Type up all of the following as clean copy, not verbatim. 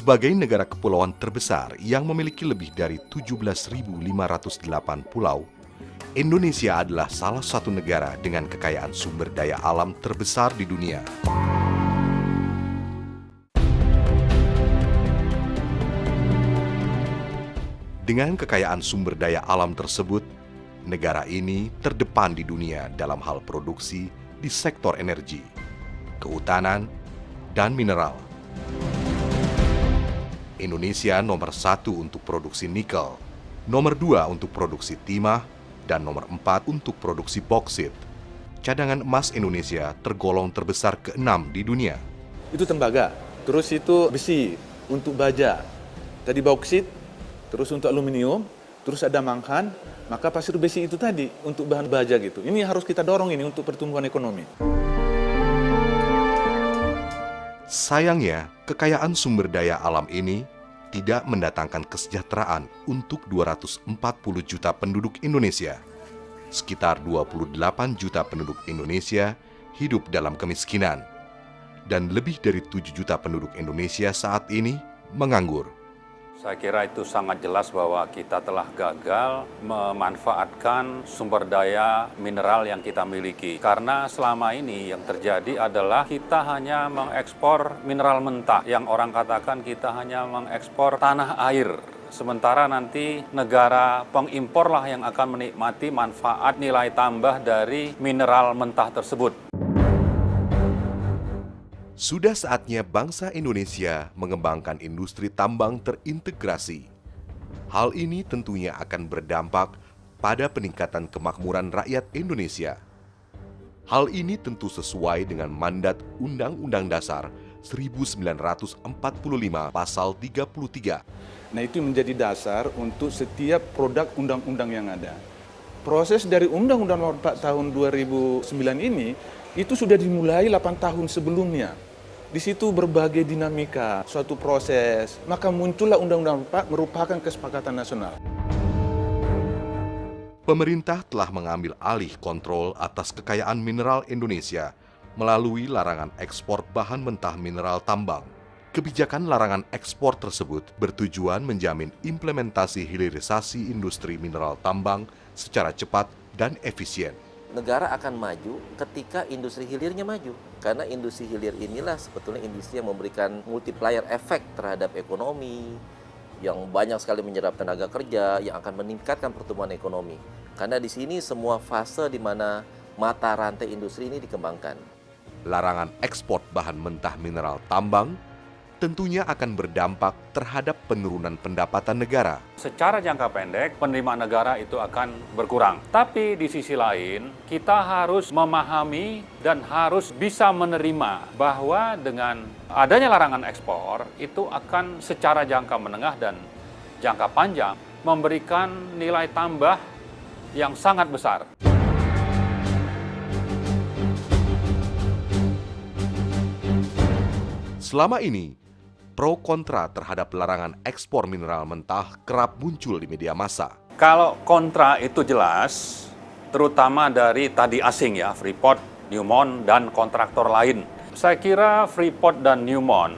Sebagai negara kepulauan terbesar yang memiliki lebih dari 17.508 pulau, Indonesia adalah salah satu negara dengan kekayaan sumber daya alam terbesar di dunia. Dengan kekayaan sumber daya alam tersebut, negara ini terdepan di dunia dalam hal produksi di sektor energi, kehutanan, dan mineral. Indonesia nomor 1 untuk produksi nikel, nomor 2 untuk produksi timah, dan nomor 4 untuk produksi boksit. Cadangan emas Indonesia tergolong terbesar ke-6 di dunia. Itu tembaga, terus itu besi untuk baja, tadi boksit, terus untuk aluminium, terus ada manghan, maka pasir besi itu tadi untuk bahan baja gitu. Ini harus kita dorong ini untuk pertumbuhan ekonomi. Sayangnya, kekayaan sumber daya alam ini tidak mendatangkan kesejahteraan untuk 240 juta penduduk Indonesia. Sekitar 28 juta penduduk Indonesia hidup dalam kemiskinan, dan lebih dari 7 juta penduduk Indonesia saat ini menganggur. Saya kira itu sangat jelas bahwa kita telah gagal memanfaatkan sumber daya mineral yang kita miliki. Karena selama ini yang terjadi adalah kita hanya mengekspor mineral mentah. Yang orang katakan kita hanya mengekspor tanah air. Sementara nanti negara pengimporlah yang akan menikmati manfaat nilai tambah dari mineral mentah tersebut. Sudah saatnya bangsa Indonesia mengembangkan industri tambang terintegrasi. Hal ini tentunya akan berdampak pada peningkatan kemakmuran rakyat Indonesia. Hal ini tentu sesuai dengan mandat Undang-Undang Dasar 1945 Pasal 33. Nah itu menjadi dasar untuk setiap produk undang-undang yang ada. Proses dari Undang-Undang Nomor 4 Tahun 2009 ini itu sudah dimulai 8 tahun sebelumnya. Di situ berbagai dinamika, suatu proses, maka muncullah Undang-Undang 4 merupakan kesepakatan nasional. Pemerintah telah mengambil alih kontrol atas kekayaan mineral Indonesia melalui larangan ekspor bahan mentah mineral tambang. Kebijakan larangan ekspor tersebut bertujuan menjamin implementasi hilirisasi industri mineral tambang secara cepat dan efisien. Negara akan maju ketika industri hilirnya maju. Karena industri hilir inilah sebetulnya industri yang memberikan multiplier efek terhadap ekonomi, yang banyak sekali menyerap tenaga kerja, yang akan meningkatkan pertumbuhan ekonomi. Karena di sini semua fase di mana mata rantai industri ini dikembangkan. Larangan ekspor bahan mentah mineral tambang tentunya akan berdampak terhadap penurunan pendapatan negara. Secara jangka pendek, penerimaan negara itu akan berkurang. Tapi di sisi lain, kita harus memahami dan harus bisa menerima bahwa dengan adanya larangan ekspor, itu akan secara jangka menengah dan jangka panjang memberikan nilai tambah yang sangat besar. Selama ini, pro kontra terhadap larangan ekspor mineral mentah kerap muncul di media massa. Kalau kontra itu jelas, terutama dari tadi asing ya, Freeport, Newmont, dan kontraktor lain. Saya kira Freeport dan Newmont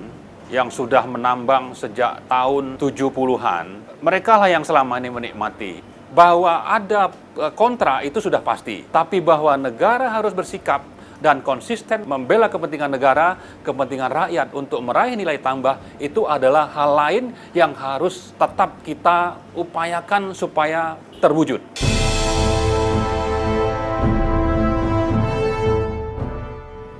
yang sudah menambang sejak tahun 70-an, mereka lah yang selama ini menikmati. Bahwa ada kontra itu sudah pasti, tapi bahwa negara harus bersikap dan konsisten membela kepentingan negara, kepentingan rakyat untuk meraih nilai tambah, itu adalah hal lain yang harus tetap kita upayakan supaya terwujud.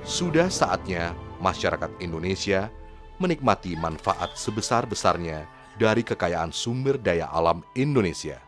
Sudah saatnya masyarakat Indonesia menikmati manfaat sebesar-besarnya dari kekayaan sumber daya alam Indonesia.